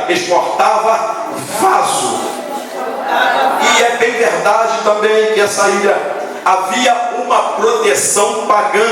exportava vaso. E é bem verdade também que essa ilha havia uma proteção pagã,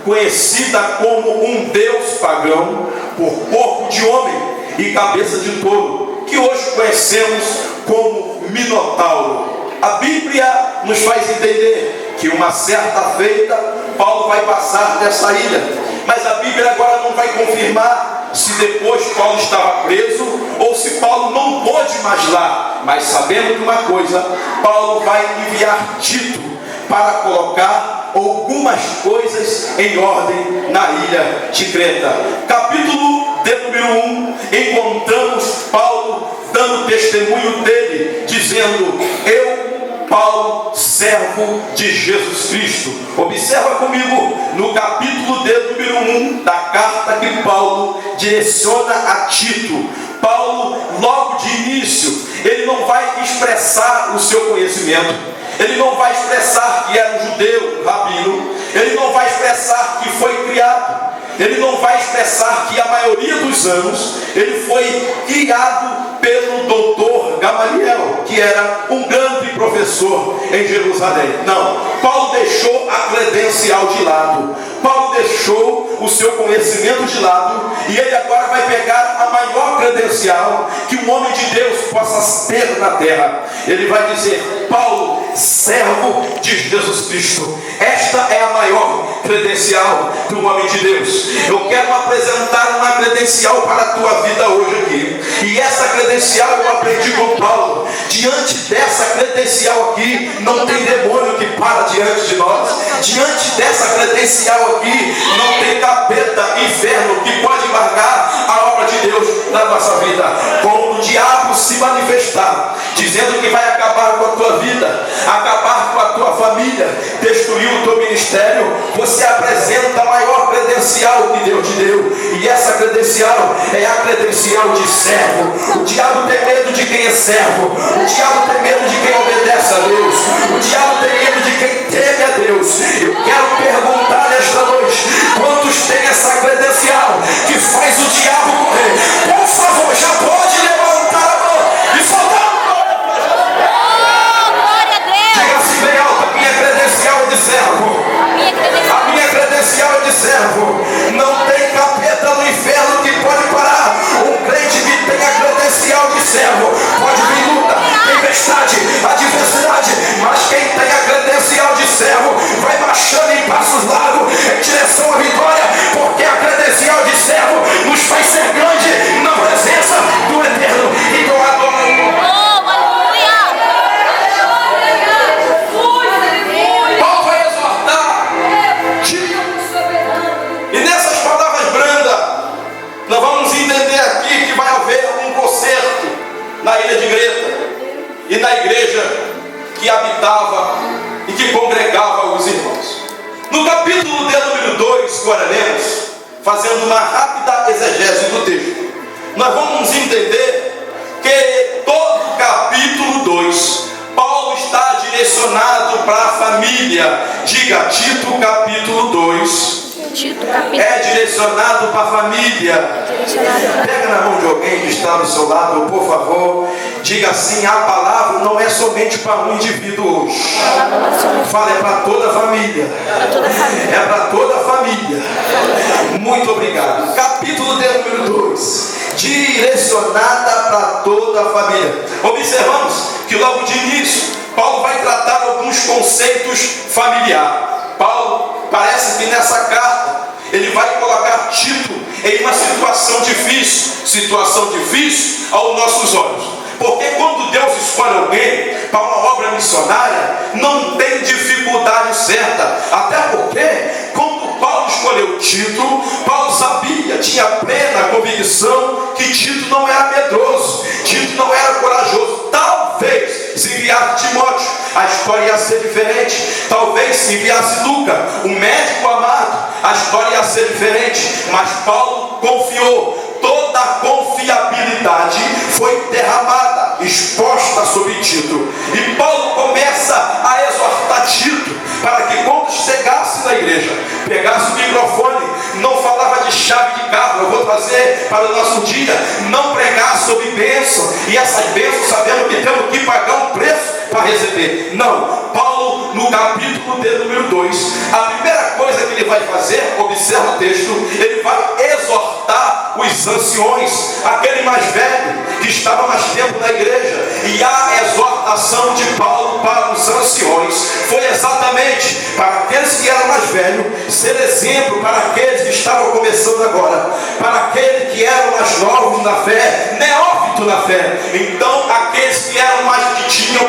conhecida como um deus pagão, por corpo de homem e cabeça de touro, que hoje conhecemos como Minotauro. A Bíblia nos faz entender que uma certa feita Paulo vai passar nessa ilha, mas a Bíblia agora não vai confirmar se depois Paulo estava preso ou se Paulo não pôde mais lá. Mas sabendo de uma coisa, Paulo vai enviar Tito para colocar algumas coisas em ordem na ilha de Creta. Capítulo de número 1, encontramos Paulo dando testemunho dele, dizendo: eu, Paulo, servo de Jesus Cristo. Observa comigo no capítulo de número 1 da carta que Paulo direciona a Tito. Paulo, logo de início, ele não vai expressar o seu conhecimento, ele não vai expressar que era um judeu, rabino, ele não vai expressar que foi criado, ele não vai expressar que a maioria dos anos ele foi criado pelo doutor Gamaliel, que era um grande professor em Jerusalém. Não, Paulo deixou a credencial de lado, Paulo deixou o seu conhecimento de lado, e ele agora vai pegar a maior credencial que um homem de Deus possa ter na terra. Ele vai dizer: Paulo, servo de Jesus Cristo. Esta é a maior credencial de um homem de Deus. Eu quero apresentar uma credencial para a tua vida hoje aqui, e essa credencial eu aprendi com Paulo. Diante dessa credencial aqui não tem demônio que para diante de nós. Diante dessa credencial aqui não tem capeta, inferno que pode embargar a obra de Deus na nossa vida. Quando o diabo se manifestar dizendo que vai acabar com a tua vida, acabar com a tua família, destruir o teu ministério, você apresenta a maior credencial que Deus te deu, e essa credencial é a credencial de servo. O diabo tem medo de quem é servo, o diabo tem medo de quem obedece a Deus, o diabo tem medo de quem teme a Deus. Eu quero perguntar nesta noite: quantos têm essa credencial que faz o diabo correr? Por favor, já pode levantar a mão e soltar. Diga assim bem alto: a minha credencial é de servo. A minha credencial é de servo. Não tem capeta no inferno que pode parar um crente que tem a credencial de servo. Pode vir luta, tempestade, adversidade, mas quem tem a credencial de servo vai marchando em passos largos em direção à vitória, porque a credencial de servo nos faz ser grande na presença do Eterno. Então adora o nome. Paulo vai exortar Tito, e nessas palavras brandas nós vamos entender aqui que vai haver um concerto na ilha de Creta e na igreja que habitava e que congregava os irmãos. No capítulo de número 2, que oraremos, fazendo uma rápida exegese do texto, nós vamos entender que todo o capítulo 2, Paulo está direcionado para a família. Diga: Tito capítulo 2 é direcionado para a família. Pega na mão de alguém que está do seu lado, por favor. Diga assim: a palavra não é somente para um indivíduo hoje. Fala, é para toda a família. É para toda a família. Muito obrigado. Capítulo de número 2, direcionada para toda a família. Observamos que logo de início Paulo vai tratar alguns conceitos familiares. Paulo, parece que nessa carta ele vai colocar Tito em uma situação difícil aos nossos olhos, porque quando Deus escolhe alguém para uma obra missionária, não tem dificuldade certa. Até porque quando Paulo escolheu Tito, Paulo sabia, tinha plena convicção que Tito não era medroso, Tito não era corajoso. Talvez se enviasse Timóteo, a história ia ser diferente. Talvez se enviasse Lucas, o médico amado, a história ia ser diferente. Mas Paulo confiou. Toda a confiabilidade foi derramada, exposta sobre Tito. E Paulo começa a exortar Tito para que quando chegasse na igreja, pegasse o microfone, não falava de chave de carro. Eu vou trazer para o nosso dia: não pregar sobre bênção, e essas bênçãos sabendo que temos que pagar um preço para receber. Não, Paulo no capítulo de número 2, a primeira coisa que ele vai fazer, observa o texto, ele vai exortar os anciões, aquele mais velho que estava mais tempo na igreja. E a exortação de Paulo para os anciões foi exatamente para aqueles que eram mais velhos ser exemplo para aqueles que estavam começando agora, para aqueles que eram mais novos na fé, neófito na fé. Então aqueles que eram que tinham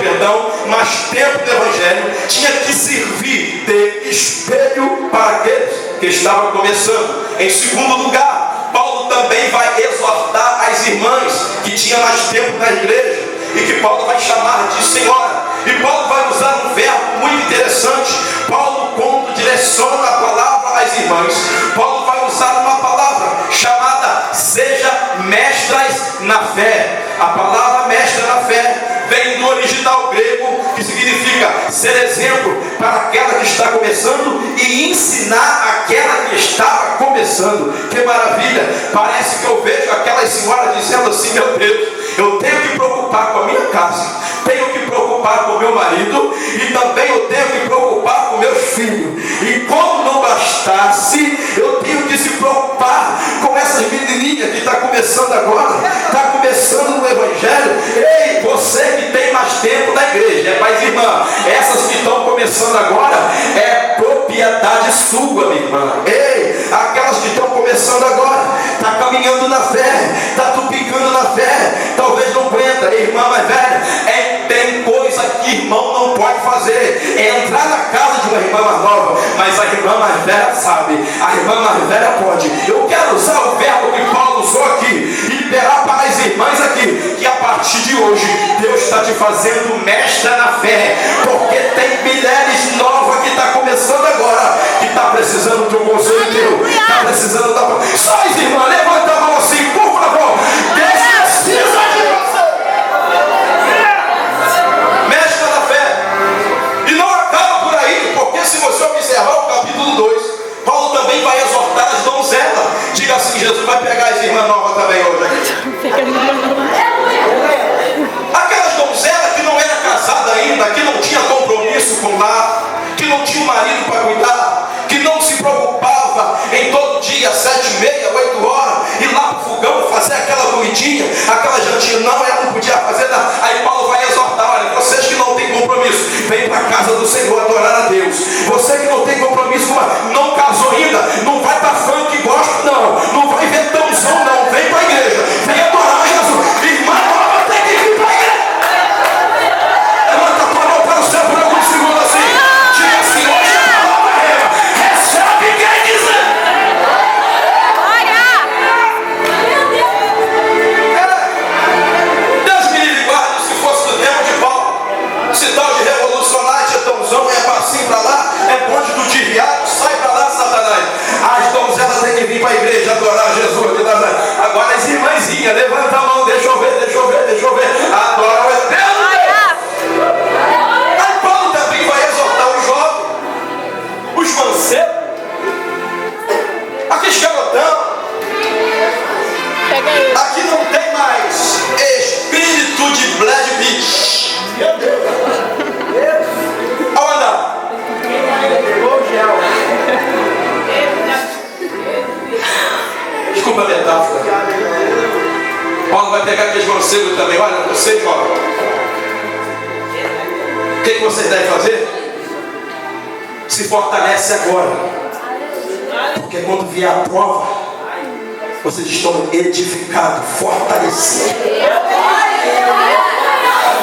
mais tempo do evangelho, tinha que servir de espelho para aqueles que estavam começando. Em segundo lugar, Paulo também vai exortar as irmãs que tinham mais tempo na igreja e que Paulo vai chamar de senhora. E Paulo vai usar um verbo muito interessante. Paulo, quando direciona a palavra às irmãs, Paulo vai usar uma palavra chamada seja mestras na fé. A palavra mestra na fé vem do original grego, que significa ser exemplo para aquela que está começando e ensinar aquela que estava começando. Que maravilha! Parece que eu vejo aquelas senhoras dizendo assim: meu Deus, eu tenho que preocupar com a minha casa, tenho que preocupar com o meu marido e também eu tenho que preocupar com meus filhos. E como não bastasse, eu tenho que se preocupar com essas menininhas que está começando agora, está começando no evangelho. Ei, você que tem mais tempo na igreja, é mais irmã, essas que estão começando agora é propriedade sua, minha irmã. Ei, aquelas que estão começando agora, está caminhando na fé, está tupicando na fé, talvez não aguenta. Irmã mais velha, tem coisa que irmão não pode fazer, é entrar na casa de uma irmã mais nova, mas a irmã mais velha sabe, a irmã mais velha pode. Eu quero usar o verbo que Paulo usou aqui e liberar para as irmãs aqui, que a partir de hoje Deus está te fazendo mestra na fé, porque tem mulheres novas que está começando agora, que está precisando de um conselho teu, está precisando da... Só as irmãs, levanta a mão assim, por favor. Deus precisa de você. Mestra na fé. E não acaba por aí, porque se você observar o capítulo 2, Paulo também vai exortar as donzelas. Diga assim: Jesus vai pegar as irmãs novas também hoje. Aquelas donzelas que não era casada ainda, que não tinha compromisso com o lar, que não tinha um marido para cuidar, que não se preocupava em todo dia, 7h30, 8 horas, ir lá para o fogão, fazer aquela comidinha, aquela jantinha. Não, ela não podia fazer nada. Aí Paulo vai exortar: olha, vocês que não têm compromisso, vem para a casa do Senhor adorar a Deus. Você que não tem compromisso, não casou ainda, não vai para funk gospel, não vai ver tãozão, não. Vem para a igreja, vem adorar Jesus. Irmã nova tem que vir para a igreja. Levanta a tua mão para o céu por alguns segundos assim. Diga assim: hoje a palavra recebe quem quiser. Deus me livre e guarde, se fosse do tempo de Paulo, se tal de revolucionário, é tãozão, é passinho para lá, é bonde do desviado, sai para lá, Satanás. As donzelas têm que vir para a igreja adorar Jesus. Agora as irmãzinhas, levanta a mão, deixa eu ver. Adora o eterno. Aí Paulo também vai exortar os jovens, os mancebos, aqueles garotão. Aqui não tem mais espírito de Brad Pitt. Meu Deus. Ao andar. Desculpa a metáfora. Paulo vai pegar aqueles mancebos também. Olha, vocês, jovem, o que vocês devem fazer? Se fortalece agora, porque quando vier a prova, vocês estão edificados, fortalecidos.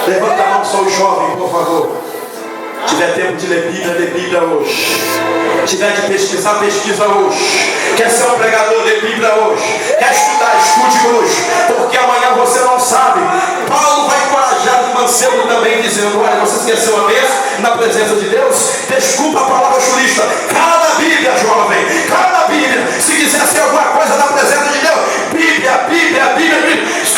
Levanta a mão, só o jovem, por favor. Tiver tempo de ler Bíblia hoje. Tiver de pesquisar, pesquisa hoje. Quer ser um pregador, lê Bíblia hoje. Quer estudar, estude hoje, porque amanhã você não sabe. Paulo vai encorajar o mancebo também, dizendo: olha, vocês querem ser uma bênção na presença de Deus? Desculpa a palavra chulista. Cada Bíblia, jovem, cada Bíblia. Se quiser ser alguma coisa na presença de Deus, Bíblia.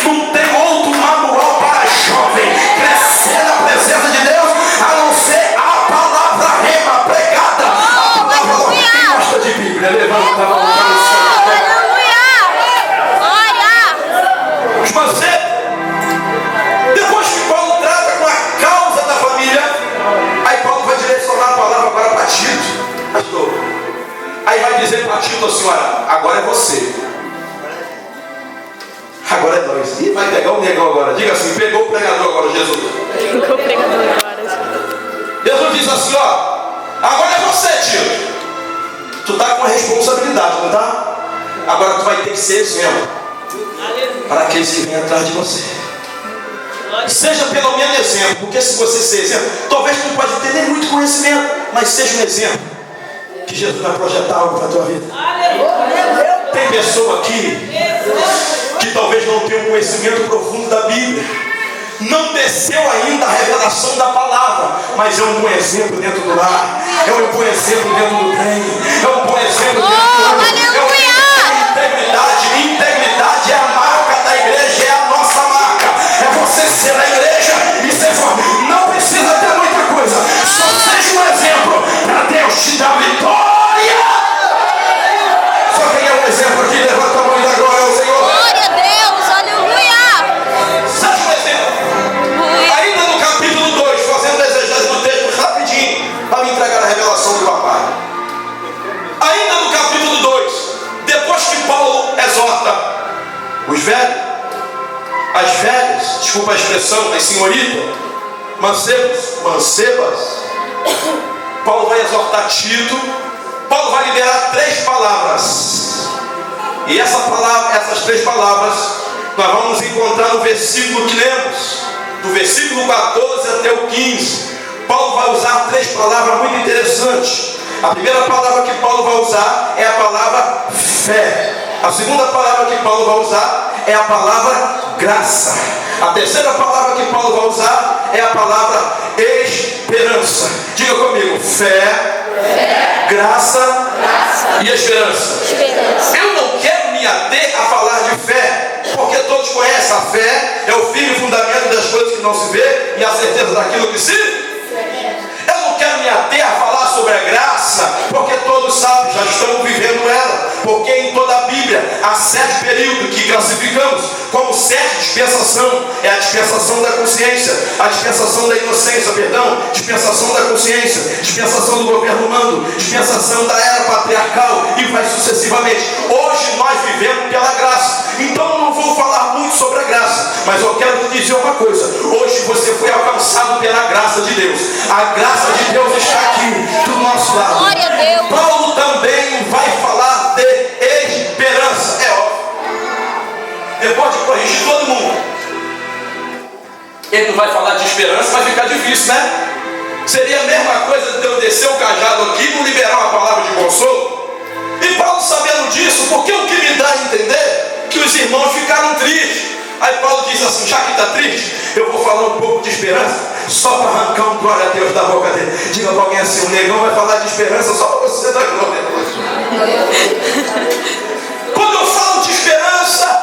Não tem outro manual para jovem crescer na presença de Deus, a não ser a palavra rema pregada. A palavra. Quem gosta de Bíblia, levanta a mão para o céu. Os mancebos agora é você. Agora é nós. E vai pegar o negão agora. Diga assim, pegou o pregador agora, Jesus. Pegou o pregador agora. Jesus diz assim, ó, agora é você, tio. Tu tá com a responsabilidade, não tá? Agora tu vai ter que ser exemplo para aqueles que vêm atrás de você. Seja pelo menos exemplo, porque se você ser exemplo, talvez tu não pode ter nem muito conhecimento, mas seja um exemplo que Jesus vai projetar algo para a tua vida. Tem pessoa aqui que talvez não tenha um conhecimento profundo da Bíblia, não desceu ainda a revelação da palavra, mas é um bom exemplo dentro do lar, é um bom exemplo dentro do trem, é um bom exemplo dentro do integridade. Integridade é a marca da igreja, é a nossa marca. É você ser a igreja e ser forte. Não precisa ter muita coisa, só seja um exemplo para Deus te dar vitória. Só quem é um exemplo aqui, levanta a mão e dá glória ao Senhor. Glória a Deus, aleluia. Seja um exemplo. Ainda no capítulo 2, fazendo exegese do texto rapidinho, para me entregar a revelação do papai. Ainda no capítulo 2, depois que Paulo exorta os velhos, as velhas, desculpa a expressão, as senhoritas, mancebas, Paulo vai exortar Tito. Paulo vai liberar 3 palavras. E essas 3 palavras nós vamos encontrar no versículo que lemos, do versículo 14 até o 15. Paulo vai usar 3 palavras muito interessantes. A primeira palavra que Paulo vai usar é a palavra fé. A segunda palavra que Paulo vai usar é a palavra graça. A terceira palavra que Paulo vai usar é a palavra esperança. Diga comigo, fé, graça e esperança. Eu não quero me ater a falar de fé, porque todos conhecem a fé, é o firme fundamento das coisas que não se vê e a certeza daquilo que se Eu não quero me ater a falar sobre a graça, porque todos sabem, já estamos vivendo ela. Porque em toda a Bíblia há 7 períodos que classificamos como 7 dispensação. É a dispensação da consciência, a dispensação da inocência, dispensação da consciência, dispensação do governo humano, dispensação da era patriarcal e vai sucessivamente. Hoje nós vivemos pela graça. Então eu não vou falar muito sobre a graça, mas eu quero te dizer uma coisa: hoje você foi alcançado pela graça de Deus. A graça de Deus está aqui do nosso lado. Glória a Deus. Paulo também vai falar de esperança. É óbvio. Depois de corrigir todo mundo, ele não vai falar de esperança, vai ficar difícil, né? Seria a mesma coisa de eu descer o cajado aqui e não liberar uma palavra de consolo. E Paulo, sabendo disso, porque o que me dá a entender que os irmãos ficaram tristes. Aí Paulo diz assim: já que está triste, eu vou falar um pouco de esperança, só para arrancar um glória a Deus da boca dele. Diga para alguém assim: o negão vai falar de esperança só para você dar glória a Deus. Quando eu falo de esperança,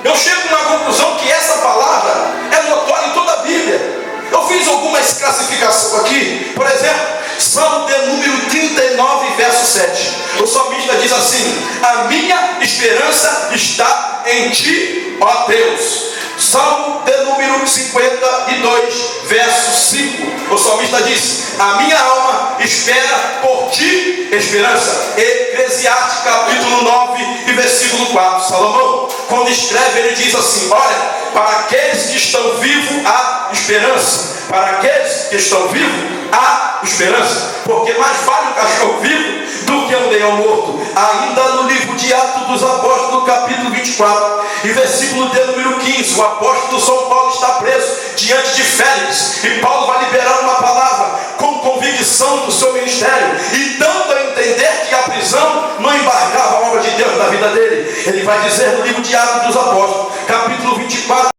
eu chego na conclusão que essa palavra é notória em toda a Bíblia. Eu fiz algumas classificações aqui. Por exemplo, Salmo de número 39, verso 7. O salmista diz assim: a minha esperança está em ti, ó Deus. Salmo de número 52, verso 5. O salmista diz: a minha alma espera por ti, esperança. Eclesiastes capítulo 9 e versículo 4. Salomão, quando escreve, ele diz assim: olha, para aqueles que estão vivos há esperança. Para aqueles que estão vivos há esperança, porque mais vale um cachorro vivo do que um leão morto. Ainda no livro de Atos dos Apóstolos, capítulo 24 e versículo de número 15, o apóstolo São Paulo está preso diante de Félix, e Paulo vai liberar uma palavra com convicção do seu ministério, e dando a entender que a prisão não embargava a obra de Deus na vida dele. Ele vai dizer no livro de Atos dos Apóstolos, capítulo 24